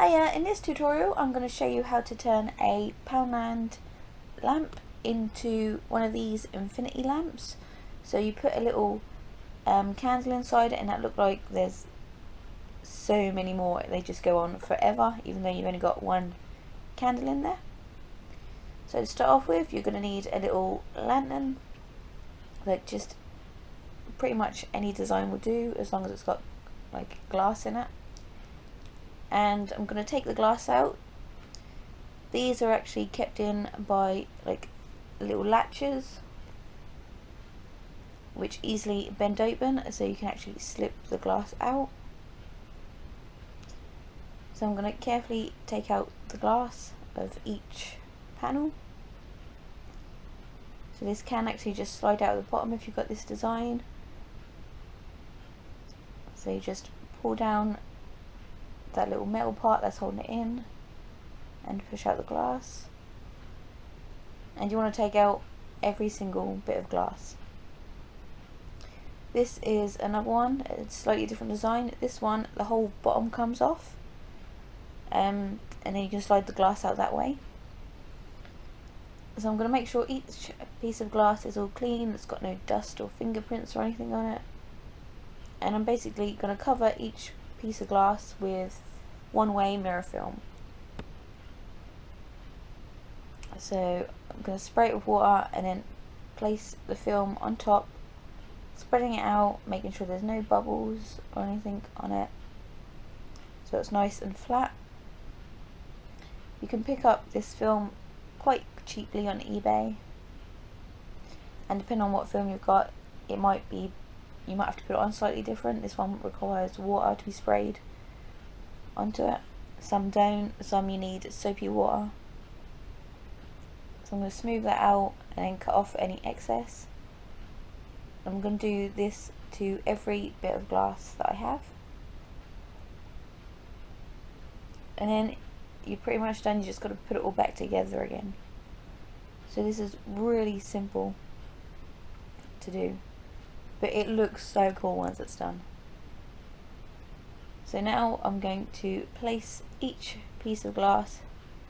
Hiya, in this tutorial I'm going to show you how to turn a Poundland lamp into one of these infinity lamps. So you put a little candle inside it and that look like there's so many more, they just go on forever even though you've only got one candle in there. So to start off with, you're going to need a little lantern, like just pretty much any design will do as long as it's got like glass in it. And I'm going to take the glass out. These are actually kept in by like little latches which easily bend open, so you can actually slip the glass out. So I'm going to carefully take out the glass of each panel. So this can actually just slide out at the bottom if you've got this design. So you just pull down that little metal part that's holding it in and push out the glass, and you want to take out every single bit of glass. This is another one, it's a slightly different design. This one, the whole bottom comes off, and then you can slide the glass out that way. So I'm going to make sure each piece of glass is all clean, it's got no dust or fingerprints or anything on it, and I'm basically going to cover each piece of glass with one-way mirror film. So I'm going to spray it with water and then place the film on top, spreading it out, making sure there's no bubbles or anything on it, so it's nice and flat. You can pick up this film quite cheaply on eBay, and depending on what film you've got, you might have to put it on slightly different. This one requires water to be sprayed onto it, some don't, some you need soapy water. So I'm going to smooth that out and then cut off any excess. I'm going to do this to every bit of glass that I have, and then you're pretty much done. You just got to put it all back together again. So this is really simple to do, but it looks so cool once it's done. So now I'm going to place each piece of glass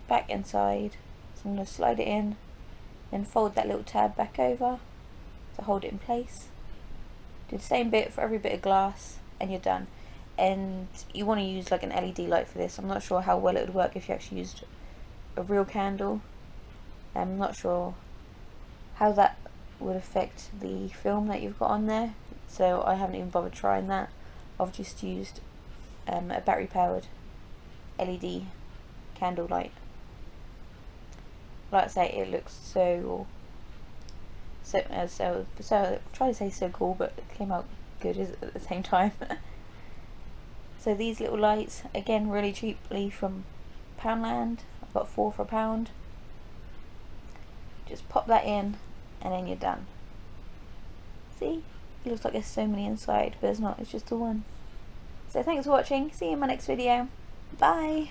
back inside. So I'm going to slide it in, then fold that little tab back over to hold it in place. Do the same bit for every bit of glass and you're done. And you want to use like an LED light for this. I'm not sure how well it would work if you actually used a real candle. I'm not sure how that would affect the film that you've got on there, so I haven't even bothered trying that. I've just used a battery powered LED candle light. Like I say, it looks so try to say so cool, but it came out good at the same time. So these little lights, again, really cheaply from Poundland. I've got 4 for £1. Just pop that in and then you're done. See? It looks like there's so many inside, but there's not, it's just the one. So thanks for watching, see you in my next video. Bye!